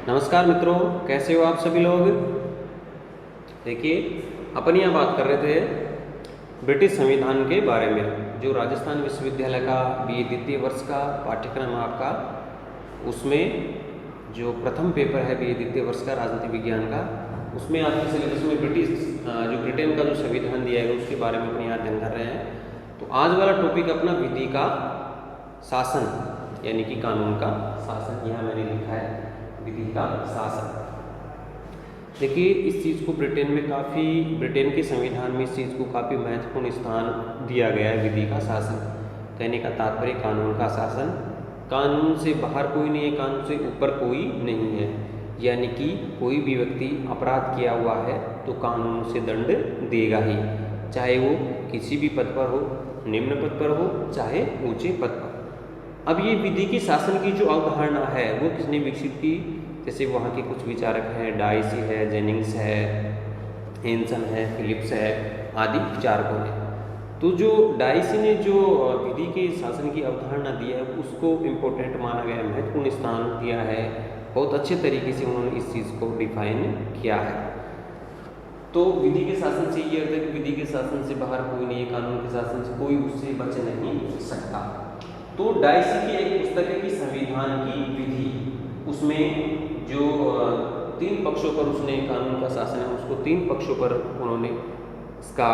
नमस्कार मित्रों, कैसे हो आप सभी लोग। देखिए, अपन यहाँ बात कर रहे थे ब्रिटिश संविधान के बारे में। जो राजस्थान विश्वविद्यालय का BA द्वितीय वर्ष का पाठ्यक्रम आपका, उसमें जो प्रथम पेपर है BA द्वितीय वर्ष का राजनीति विज्ञान का, उसमें आपके सिलेबस में जो ब्रिटेन का जो संविधान दिया है उसके बारे में अपन यहाँ अध्ययन कर रहे हैं। तो आज वाला टॉपिक अपना विधि का शासन, यानी कि कानून का शासन। यहाँ मैंने लिखा है विधि का शासन। देखिए, इस चीज़ को ब्रिटेन के संविधान में इस चीज़ को काफ़ी महत्वपूर्ण स्थान दिया गया है, विधि का शासन। कहने का तात्पर्य कानून का शासन। कानून से बाहर कोई नहीं है, कानून से ऊपर कोई नहीं है। यानी कि कोई भी व्यक्ति अपराध किया हुआ है तो कानून से दंड देगा ही, चाहे वो किसी भी पद पर हो, निम्न पद पर हो, चाहे ऊंचे पद पर। अब ये विधि के शासन की जो अवधारणा है वो किसने विकसित की? जैसे वहाँ के कुछ विचारक हैं, डाइसी है, जेनिंग्स है, हेंसन है, फिलिप्स है, आदि विचारकों ने। तो जो डाइसी ने जो विधि के शासन की अवधारणा दी है उसको इम्पोर्टेंट माना गया है, महत्वपूर्ण स्थान दिया है। बहुत अच्छे तरीके से उन्होंने इस चीज़ को डिफाइन किया है। तो विधि के शासन से ये अर्थ है कि विधि के शासन से बाहर कोई नहीं है, कानून के शासन से कोई उससे बच नहीं सकता। तो डाइसी की एक पुस्तक है कि संविधान की विधि, उसमें जो 3 पक्षों पर उसने कानून का शासन है उसको 3 पक्षों पर उन्होंने इसका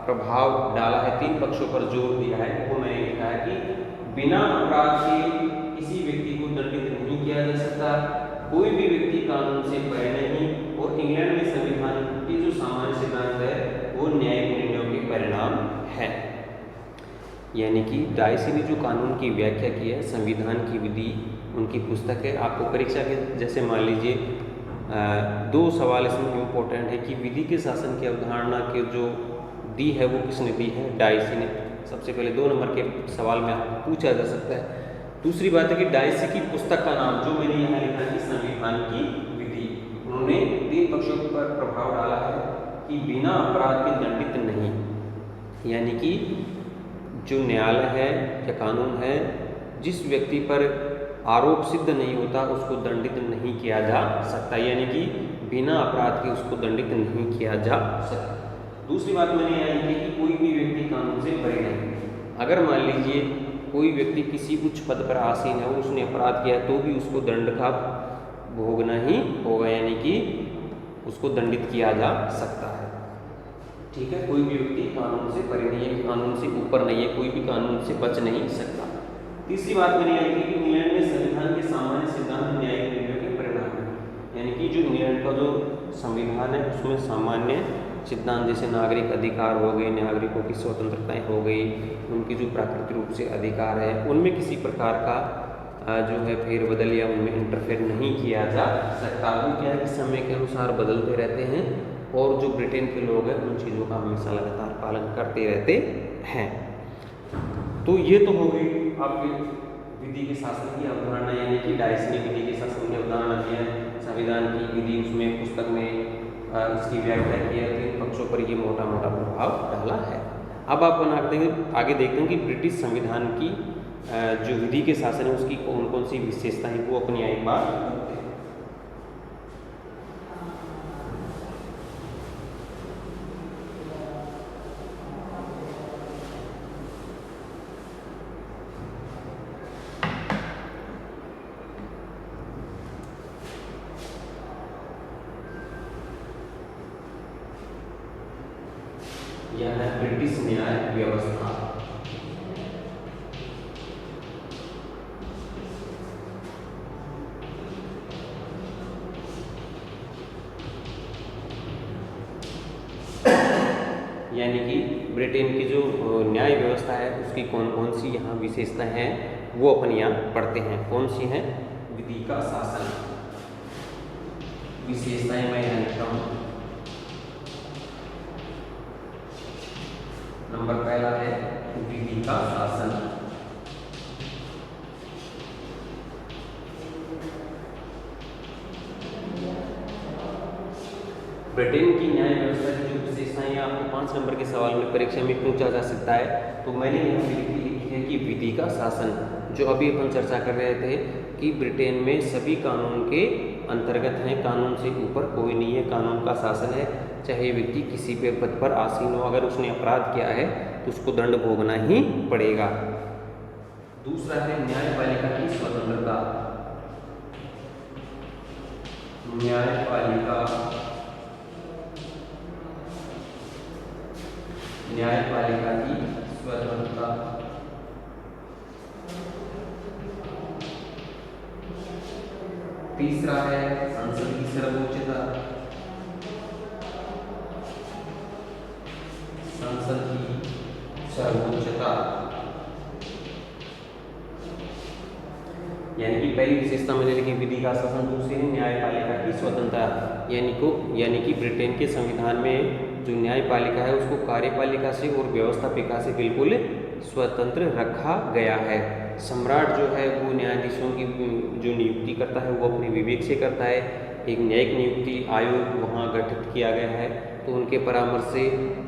प्रभाव डाला है, 3 पक्षों पर जोर दिया है। वो मैंने लिखा है कि बिना अपराध के किसी व्यक्ति को दंडित नहीं किया जा सकता, कोई भी व्यक्ति कानून से परे नहीं, और इंग्लैंड में संविधान की जो सामान्य सिद्धांत है वो न्यायिक निर्णयों के परिणाम है। यानी कि डाइसी ने जो कानून की व्याख्या की है, संविधान की विधि उनकी पुस्तक है। आपको परीक्षा के जैसे मान लीजिए 2 सवाल इसमें इम्पोर्टेंट है कि विधि के शासन की अवधारणा के जो दी है वो किसने दी है? डाइसी ने। सबसे पहले 2 नंबर के सवाल में आपको पूछा जा सकता है। दूसरी बात है कि डाइसी की पुस्तक का नाम जो मैंने यहाँ लिखा है कि संविधान की विधि, उन्होंने 3 पक्षों पर प्रभाव डाला है कि बिना अपराध के दंडित नहीं, यानी कि जो न्यायालय है या कानून है, जिस व्यक्ति पर आरोप सिद्ध नहीं होता उसको दंडित नहीं किया जा सकता, यानी कि बिना अपराध के उसको दंडित नहीं किया जा सकता। दूसरी बात मैंने यहाँ लिखी कि कोई भी व्यक्ति कानून से परे नहीं। अगर मान लीजिए कोई व्यक्ति किसी उच्च पद पर आसीन है और उसने अपराध किया तो भी उसको दंड का भोगना ही होगा, यानी कि उसको दंडित किया जा सकता है। ठीक है, कोई भी व्यक्ति कानून से परे नहीं है, कानून से ऊपर नहीं है, कोई भी कानून से बच नहीं सकता। तीसरी बात मैंने यहाँ लिखी कि इंग्लैंड में संविधान के सामान्य सिद्धांत न्यायिक निर्णयों के परिणाम है, यानी कि जो इंग्लैंड का जो संविधान है उसमें सामान्य सिद्धांत जैसे नागरिक अधिकार हो गए, नागरिकों की स्वतंत्रताएं हो गई, उनकी जो प्राकृतिक रूप से अधिकार है उनमें किसी प्रकार का जो है फेरबदल या उनमें इंटरफेयर नहीं किया जा सकता। वो क्या है कि समय के अनुसार बदलते रहते हैं और जो ब्रिटेन के लोग हैं उन चीज़ों का हमेशा लगातार पालन करते रहते हैं। तो ये तो हो गई आपके विधि के शासन की अवधारणा, यानी कि डाइसी ने विधि के शासन की अवधारणा दी है। संविधान की विधि उसमें पुस्तक में इसकी व्याख्या की है, 3 पक्षों पर ये मोटा मोटा प्रभाव डाला है। अब आप आगे देखते हैं कि ब्रिटिश संविधान की जो विधि के शासन है उसकी कौन कौन सी विशेषताएं वो अपनी एक बार यह है ब्रिटिश न्याय व्यवस्था। यानी कि ब्रिटेन की जो न्याय व्यवस्था है उसकी कौन कौन सी यहाँ विशेषताएं हैं वो अपन यहाँ पढ़ते हैं। कौन सी हैं? विधि का शासन। विशेषताएं मैं यहाँ लिखता हूँ। नंबर पहला है विधि का शासन। ब्रिटेन की न्याय व्यवस्था की जो विशेषताएं आपको 5 नंबर के सवाल में परीक्षा में पूछा जा सकता है, तो मैंने यहाँ लिखी है कि विधि का शासन, जो अभी अपन चर्चा कर रहे थे कि ब्रिटेन में सभी कानून के अंतर्गत हैं, कानून से ऊपर कोई नहीं है, कानून का शासन है, चाहे व्यक्ति किसी पे पद पर आसीन हो, अगर उसने अपराध किया है तो उसको दंड भोगना ही पड़ेगा। दूसरा है न्यायपालिका की स्वतंत्रता। न्यायपालिका की स्वतंत्रता। तीसरा है संसद की सर्वोच्चता। संसद की सर्वोच्चता यानी कि पहली विशेषता मैंने लिखी विधि का शासन, दूसरी है न्यायपालिका की स्वतंत्रता। यानी कि ब्रिटेन के संविधान में जो न्यायपालिका है उसको कार्यपालिका से और व्यवस्थापिका से बिल्कुल स्वतंत्र रखा गया है। सम्राट जो है वो न्यायाधीशों की जो नियुक्ति करता है वो अपने विवेक से करता है। एक न्यायिक नियुक्ति आयोग वहाँ गठित किया गया है, तो उनके परामर्श से,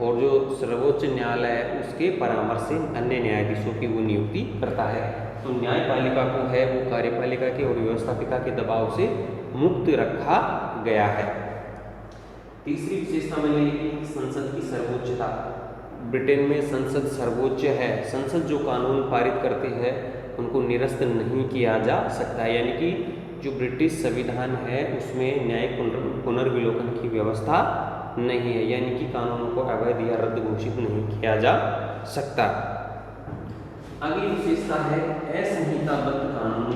और जो सर्वोच्च न्यायालय है उसके परामर्श से अन्य न्यायाधीशों की वो नियुक्ति करता है। तो न्यायपालिका को है वो कार्यपालिका के और व्यवस्थापिका के दबाव से मुक्त रखा गया है। तीसरी विशेषता मैंने लिखी संसद की सर्वोच्चता। ब्रिटेन में संसद सर्वोच्च है। संसद जो कानून पारित करते हैं उनको निरस्त नहीं किया जा सकता, यानी कि जो ब्रिटिश संविधान है उसमें न्यायिक पुनर्विलोकन की व्यवस्था नहीं है, यानी कि कानूनों को अवैध या रद्द घोषित नहीं किया जा सकता। अगली विशेषता है असंहिताबद्ध कानून।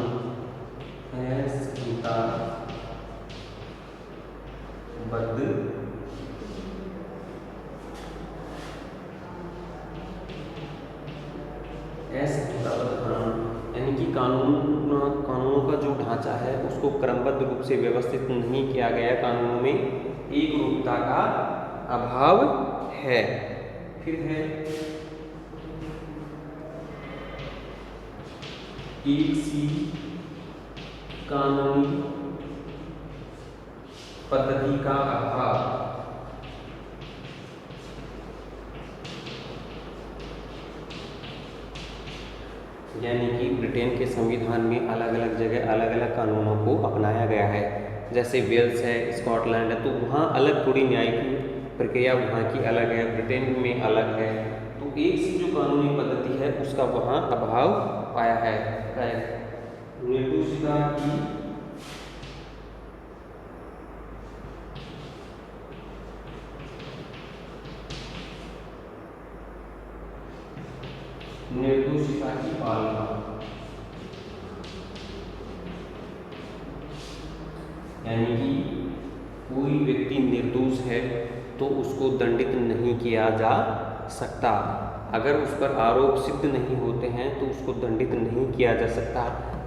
असंहिताबद्ध कानून यानी कि कानूनों का जो ढांचा है उसको क्रमबद्ध रूप से व्यवस्थित नहीं किया गया, कानूनों में एक रूपता का अभाव है। फिर है एक सी कानूनी पद्धति का अभाव। यानी कि ब्रिटेन के संविधान में अलग अलग जगह अलग अलग कानूनों को अपनाया गया है। जैसे वेल्स है, स्कॉटलैंड है, तो वहाँ अलग थोड़ी न्यायिक प्रक्रिया वहाँ की अलग है, ब्रिटेन में अलग है। तो एक सी जो कानूनी पद्धति है उसका वहाँ अभाव पाया है। निर्दोषिता की पालना, यानी कि कोई व्यक्ति निर्दोष है तो उसको दंडित नहीं किया जा सकता। अगर उस पर आरोप सिद्ध नहीं होते हैं तो उसको दंडित नहीं किया जा सकता।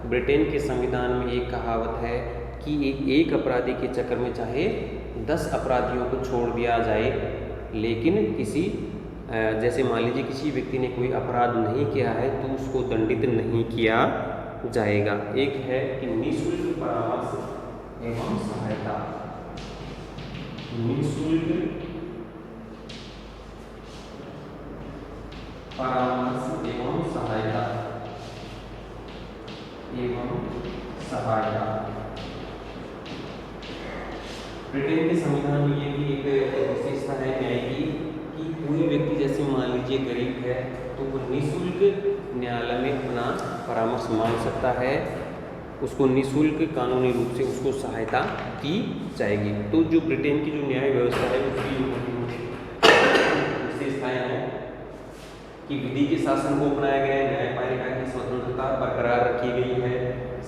ब्रिटेन के संविधान में एक कहावत है कि एक अपराधी के चक्कर में चाहे 10 अपराधियों को छोड़ दिया जाए, लेकिन जैसे मान लीजिए किसी व्यक्ति ने कोई अपराध नहीं किया है तो उसको दंडित नहीं किया जाएगा। एक है कि निःशुल्क परामर्श एवं सहायता। निःशुल्क परामर्श एवं सहायता ब्रिटेन के संविधान में ये भी एक विशेषता है न्याय की कि कोई व्यक्ति जैसे मान लीजिए गरीब है तो वो निःशुल्क न्यायालय में अपना परामर्श मांग सकता है, उसको निःशुल्क कानूनी रूप से उसको सहायता की जाएगी। तो जो ब्रिटेन की जो न्याय व्यवस्था है उसकी विशेषताएं हैं कि विधि के शासन को अपनाया गया है, न्यायपालिका की स्वतंत्रता बरकरार रखी गई है,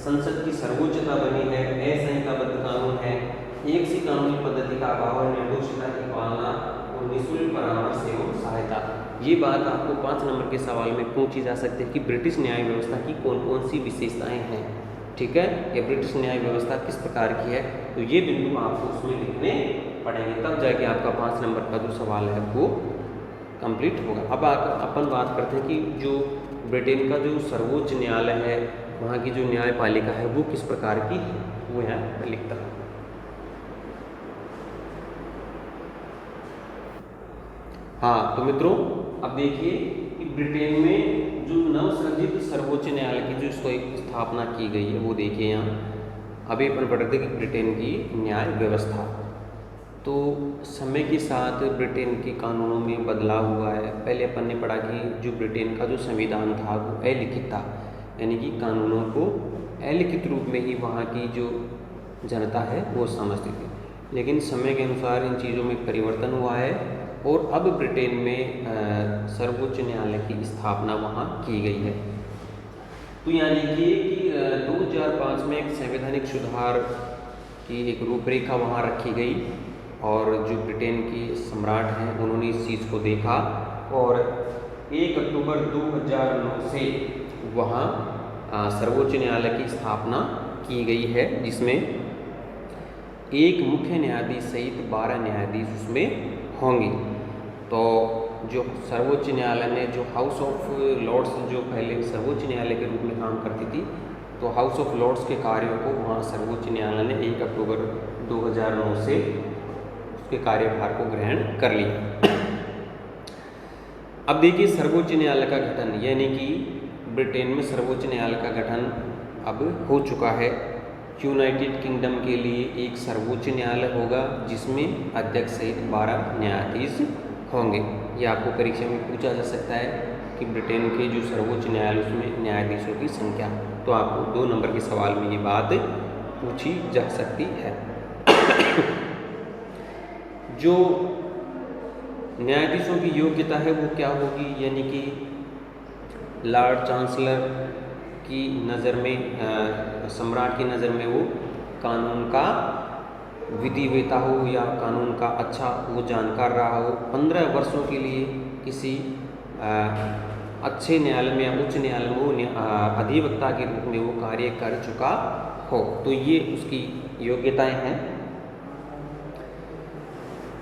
संसद की सर्वोच्चता बनी है, असंहिताबद्ध कानून है, एक सी कानूनी पद्धति का अभाव है, निर्दोषिता की पालना और निःशुल्क परामर्श एवं सहायता। ये बात आपको 5 नंबर के सवाल में पूछी जा सकती है कि ब्रिटिश न्याय व्यवस्था की कौन कौन सी विशेषताएं हैं। ठीक है, ये ब्रिटिश न्याय व्यवस्था किस प्रकार की है, तो ये बिंदु आपको उसमें लिखने पड़ेंगे, तब जाके आपका 5 नंबर का जो सवाल है वो कंप्लीट होगा। अब अपन बात करते हैं कि जो ब्रिटेन का जो सर्वोच्च न्यायालय है वहाँ की जो न्यायपालिका है वो किस प्रकार की है, वो यहाँ लिखता है। हाँ तो मित्रों, अब देखिए कि ब्रिटेन में जो नवसृजित सर्वोच्च न्यायालय की जो स्थापना की गई है वो देखिए यहाँ अभी अपन पढ़ रहे थे कि ब्रिटेन की न्याय व्यवस्था। तो समय के साथ ब्रिटेन के कानूनों में बदलाव हुआ है। पहले अपन ने पढ़ा कि जो ब्रिटेन का जो संविधान था वो अलिखित था, यानी कि कानूनों को अलिखित रूप में ही वहाँ की जो जनता है वो समझती थी। लेकिन समय के अनुसार इन चीज़ों में परिवर्तन हुआ है और अब ब्रिटेन में सर्वोच्च न्यायालय की स्थापना वहाँ की गई है। तो यहाँ देखिए कि 2005 में एक संवैधानिक सुधार की एक रूपरेखा वहाँ रखी गई और जो ब्रिटेन के सम्राट हैं उन्होंने इस चीज़ को देखा और 1 अक्टूबर 2009 से वहाँ सर्वोच्च न्यायालय की स्थापना की गई है, जिसमें एक मुख्य न्यायाधीश सहित 12 न्यायाधीश उसमें होंगे। तो जो सर्वोच्च न्यायालय ने जो हाउस ऑफ लॉर्ड्स जो पहले सर्वोच्च न्यायालय के रूप में काम करती थी, तो हाउस ऑफ लॉर्ड्स के कार्यों को वहाँ सर्वोच्च न्यायालय ने 1 अक्टूबर 2009 से उसके कार्यभार को ग्रहण कर लिया। अब देखिए सर्वोच्च न्यायालय का गठन, यानी कि ब्रिटेन में सर्वोच्च न्यायालय का गठन अब हो चुका है। यूनाइटेड किंगडम के लिए एक सर्वोच्च न्यायालय होगा जिसमें अध्यक्ष सहित 12 न्यायाधीश होंगे। यह आपको परीक्षा में पूछा जा सकता है कि ब्रिटेन के जो सर्वोच्च न्यायालय उसमें न्यायाधीशों की संख्या, तो आपको 2 नंबर के सवाल में ये बात पूछी जा सकती है। जो न्यायाधीशों की योग्यता है वो क्या होगी, यानी कि लॉर्ड चांसलर की नज़र में, सम्राट की नज़र में वो कानून का विधिवेता हो या कानून का अच्छा वो जानकार रहा हो, 15 वर्षों के लिए किसी अच्छे न्यायालय में या उच्च न्यायालय में वो अधिवक्ता के रूप में वो कार्य कर चुका हो, तो ये उसकी योग्यताएं हैं।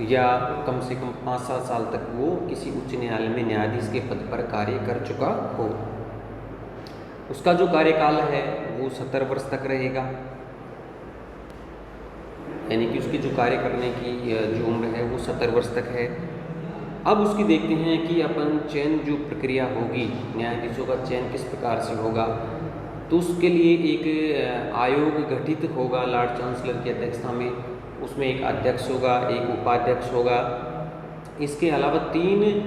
या कम से कम 5-7 साल तक वो किसी उच्च न्यायालय में न्यायाधीश के पद पर कार्य कर चुका हो। उसका जो कार्यकाल है वो 70 वर्ष तक रहेगा, यानी कि उसकी जो कार्य करने की जो उम्र है वो 70 वर्ष तक है। अब उसकी देखते हैं कि अपन चयन जो प्रक्रिया होगी, न्यायाधीशों का चयन किस प्रकार से होगा। तो उसके लिए एक आयोग गठित होगा लॉर्ड चांसलर की अध्यक्षता में। उसमें एक अध्यक्ष होगा, एक उपाध्यक्ष होगा। इसके अलावा 3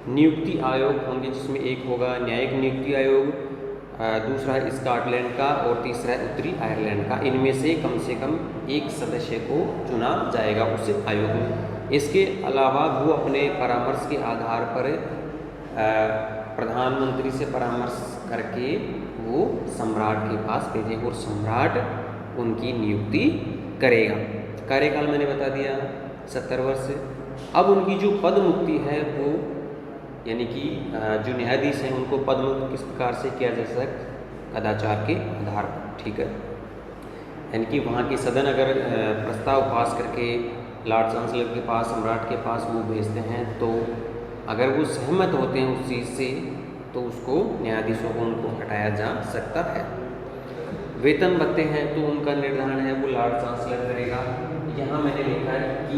नियुक्ति आयोग होंगे, जिसमें एक होगा न्यायिक नियुक्ति आयोग, दूसरा है स्कॉटलैंड का और तीसरा है उत्तरी आयरलैंड का। इनमें से कम एक सदस्य को चुना जाएगा उस आयोग में। इसके अलावा वो अपने परामर्श के आधार पर प्रधानमंत्री से परामर्श करके वो सम्राट के पास भेजेंगे और सम्राट उनकी नियुक्ति करेगा। कार्यकाल मैंने बता दिया 70 वर्ष। अब उनकी जो पद मुक्ति है वो, यानी कि जो न्यायाधीश हैं उनको पद मुक्त किस प्रकार से किया जा सकता, कदाचार के आधार पर, ठीक है। यानी कि वहाँ के सदन अगर प्रस्ताव पास करके लॉर्ड चांसलर के पास, सम्राट के पास वो भेजते हैं, तो अगर वो सहमत होते हैं उस चीज़ से, तो उसको न्यायाधीशों को उनको हटाया जा सकता है। वेतन भत्ते हैं तो उनका निर्धारण है वो लॉर्ड चांसलर करेगा। यहाँ मैंने लिखा है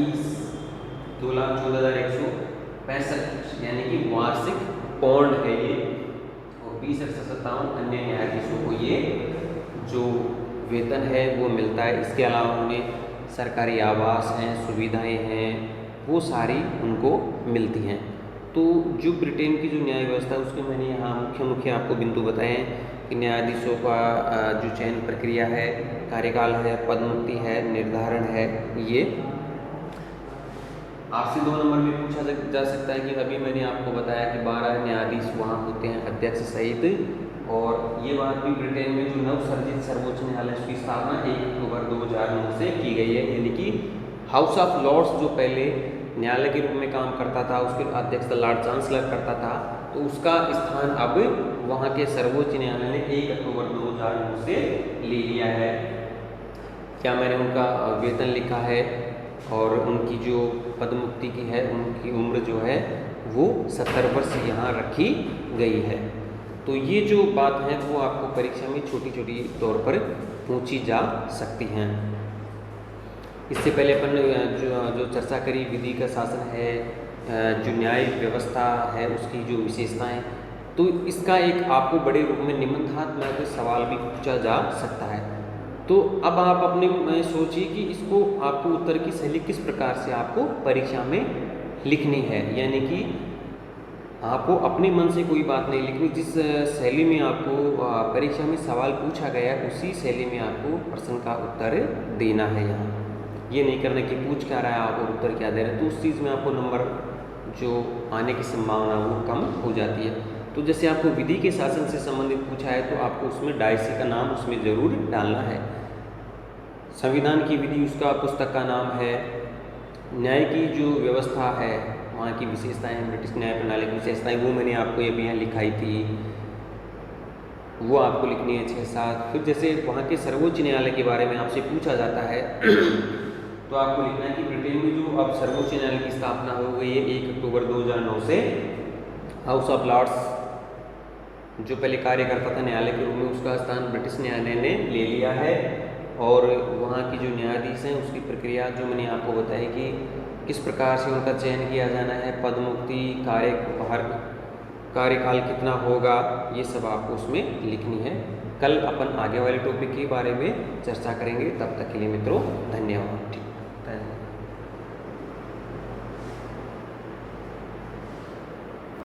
2,14,165, यानी कि वार्षिक पौंड है ये, और 20,657 अन्य न्यायाधीशों को ये जो वेतन है वो मिलता है। इसके अलावा उन्हें सरकारी आवास हैं, सुविधाएं हैं, वो सारी उनको मिलती हैं। तो जो ब्रिटेन की जो न्याय व्यवस्था है उसके मैंने यहाँ मुख्य आपको बिंदु बताए हैं कि न्यायाधीशों का जो चयन प्रक्रिया है, कार्यकाल है, पदोन्नति है, निर्धारण है। ये आपसे 2 नंबर में पूछा जा सकता है कि अभी मैंने आपको बताया कि 12 न्यायाधीश वहाँ होते हैं अध्यक्ष सहित, और ये बात भी ब्रिटेन में जो नवसर्जित सर्वोच्च न्यायालय की स्थापना 1 अक्टूबर 2009 से की गई है, यानी कि हाउस ऑफ लॉर्ड्स जो पहले न्यायालय के रूप में काम करता था, उसके अध्यक्ष लॉर्ड चांसलर करता था, तो उसका स्थान अब वहाँ के सर्वोच्च न्यायालय ने 1 अक्टूबर 2009 से ले लिया है। क्या मैंने उनका वेतन लिखा है और उनकी जो पदमुक्ति की है, उनकी उम्र जो है वो 70 वर्ष यहाँ रखी गई है। तो ये जो बात है वो आपको परीक्षा में छोटी छोटी तौर पर पूछी जा सकती हैं। इससे पहले अपन जो चर्चा करी विधि का शासन है, जो न्याय व्यवस्था है उसकी जो विशेषताएं, तो इसका एक आपको बड़े रूप में निबंधात्मक सवाल भी पूछा जा सकता है। तो अब आप अपने में सोचिए कि इसको आपको उत्तर की शैली किस प्रकार से आपको परीक्षा में लिखनी है, यानी कि आपको अपने मन से कोई बात नहीं लिखनी, जिस शैली में आपको परीक्षा में सवाल पूछा गया उसी शैली में आपको प्रश्न का उत्तर देना है। यहाँ ये नहीं करना कि पूछ क्या रहा है आप और उत्तर क्या दे रहे हैं, तो उस चीज़ में आपको नंबर जो आने की संभावना वो कम हो जाती है। तो जैसे आपको विधि के शासन से संबंधित पूछा है तो आपको उसमें डायसी का नाम उसमें जरूर डालना है। संविधान की विधि उसका पुस्तक का नाम है। न्याय की जो व्यवस्था है वहाँ की विशेषताएं, ब्रिटिश न्याय प्रणाली की विशेषताएं, वो मैंने आपको ये भी यहाँ लिखाई थी, वो आपको लिखनी है 6-7। फिर जैसे वहाँ के सर्वोच्च न्यायालय के बारे में आपसे पूछा जाता है तो आपको लिखना है कि ब्रिटेन में जो अब सर्वोच्च न्यायालय की स्थापना हो गई है 1 अक्टूबर 2009 से, हाउस ऑफ लॉर्ड्स जो पहले कार्य करता था न्यायालय के रूप में, उसका स्थान ब्रिटिश न्यायालय ने ले लिया है। और वहाँ की जो न्यायाधीश हैं उसकी प्रक्रिया जो मैंने आपको बताई कि किस प्रकार से उनका चयन किया जाना है, पद मुक्ति, कार्यकाल कितना होगा, ये सब आपको उसमें लिखनी है। कल अपन आगे वाले टॉपिक के बारे में चर्चा करेंगे। तब तक के लिए मित्रों धन्यवाद।